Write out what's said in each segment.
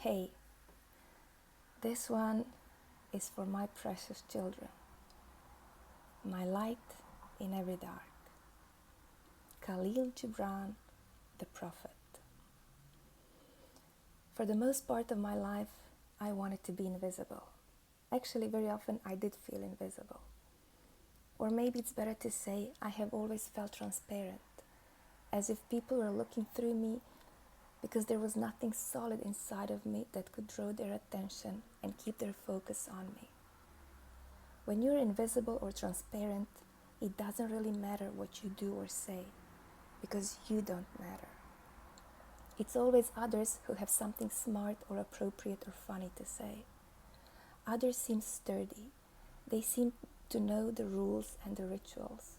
Hey, this one is for my precious children, my light in every dark. Khalil Gibran, the prophet. For the most part of my life, I wanted to be invisible. Actually, very often I did feel invisible. Or maybe it's better to say I have always felt transparent, as if people were looking through me because there was nothing solid inside of me that could draw their attention and keep their focus on me. When you're invisible or transparent, it doesn't really matter what you do or say, because you don't matter. It's always others who have something smart or appropriate or funny to say. Others seem sturdy. They seem to know the rules and the rituals.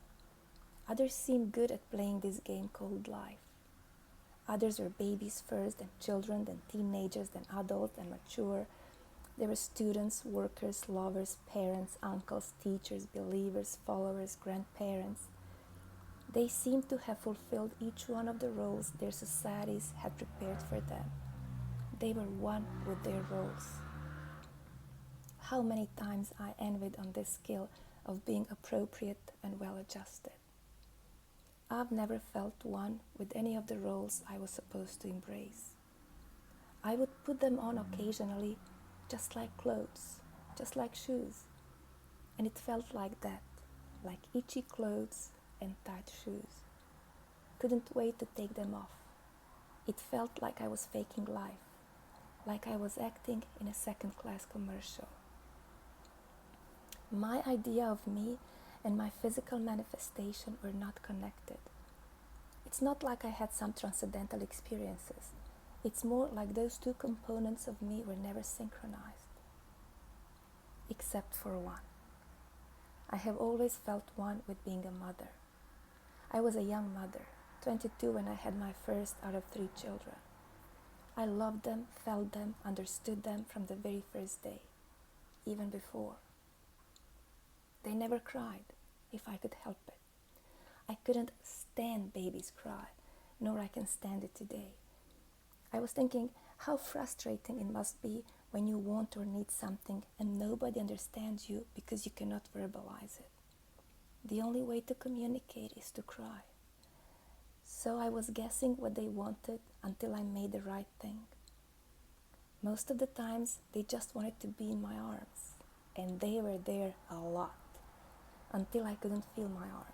Others seem good at playing this game called life. Others were babies first, then children, then teenagers, then adults, then mature. They were students, workers, lovers, parents, uncles, teachers, believers, followers, grandparents. They seemed to have fulfilled each one of the roles their societies had prepared for them. They were one with their roles. How many times I envied on this skill of being appropriate and well-adjusted. I've never felt one with any of the roles I was supposed to embrace. I would put them on occasionally, just like clothes, just like shoes. And it felt like that, like itchy clothes and tight shoes. Couldn't wait to take them off. It felt like I was faking life, like I was acting in a second-class commercial. My idea of me and my physical manifestation were not connected. It's not like I had some transcendental experiences. It's more like those two components of me were never synchronized. Except for one. I have always felt one with being a mother. I was a young mother, 22 when I had my first out of 3 children. I loved them, felt them, understood them from the very first day, even before. They never cried, if I could help it. I couldn't stand babies cry, nor I can stand it today. I was thinking how frustrating it must be when you want or need something and nobody understands you because you cannot verbalize it. The only way to communicate is to cry. So I was guessing what they wanted until I made the right thing. Most of the times, they just wanted to be in my arms, and they were there a lot, until I couldn't feel my arms.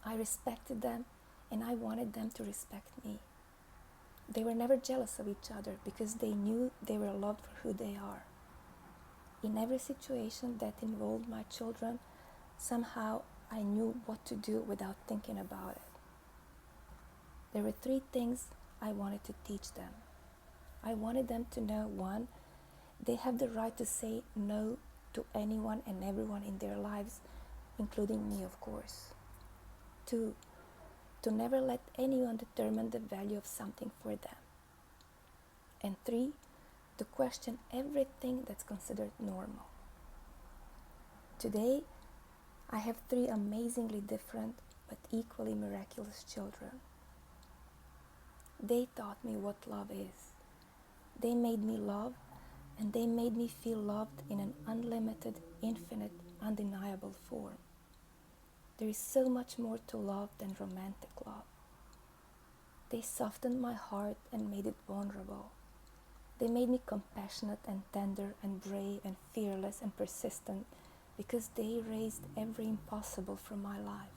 I respected them, and I wanted them to respect me. They were never jealous of each other because they knew they were loved for who they are. In every situation that involved my children, somehow I knew what to do without thinking about it. There were 3 things I wanted to teach them. I wanted them to know, 1, they have the right to say no to anyone and everyone in their lives, including me, of course. 2, to never let anyone determine the value of something for them. And 3, to question everything that's considered normal. Today, I have 3 amazingly different but equally miraculous children. They taught me what love is. They made me love, and they made me feel loved in an unlimited, infinite, undeniable form. There is so much more to love than romantic love. They softened my heart and made it vulnerable. They made me compassionate and tender and brave and fearless and persistent because they raised every impossible from my life.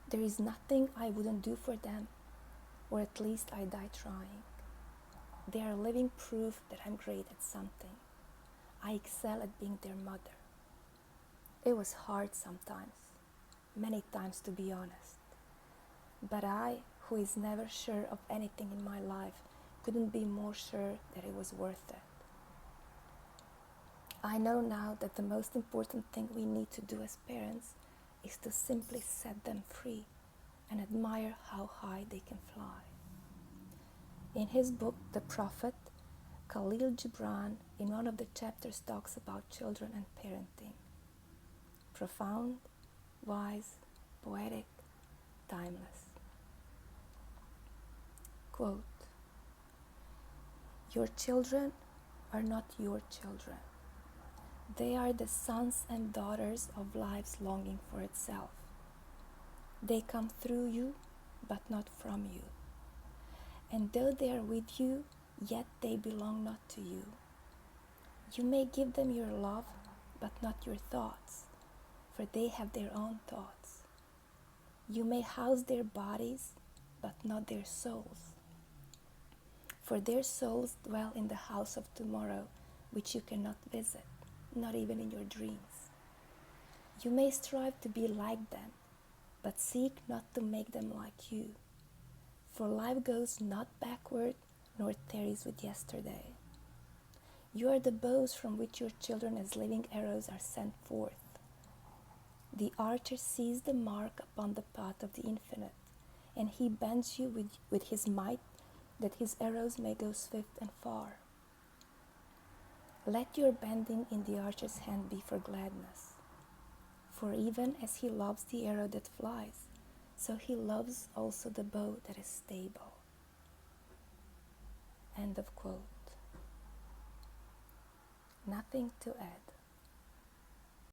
There is nothing I wouldn't do for them, or at least I die trying. They are living proof that I'm great at something. I excel at being their mother. It was hard sometimes, many times to be honest. But I, who is never sure of anything in my life, couldn't be more sure that it was worth it. I know now that the most important thing we need to do as parents is to simply set them free and admire how high they can fly. In his book, The Prophet, Khalil Gibran, in one of the chapters, talks about children and parenting. Profound, wise, poetic, timeless. Quote, "Your children are not your children. They are the sons and daughters of life's longing for itself. They come through you, but not from you. And though they are with you, yet they belong not to you. You may give them your love, but not your thoughts, for they have their own thoughts. You may house their bodies, but not their souls, for their souls dwell in the house of tomorrow, which you cannot visit, not even in your dreams. You may strive to be like them, but seek not to make them like you, for life goes not backward, nor tarries with yesterday. You are the bows from which your children as living arrows are sent forth. The archer sees the mark upon the path of the infinite, and he bends you with his might, that his arrows may go swift and far. Let your bending in the archer's hand be for gladness, for even as he loves the arrow that flies, so he loves also the bow that is stable." End of quote. Nothing to add.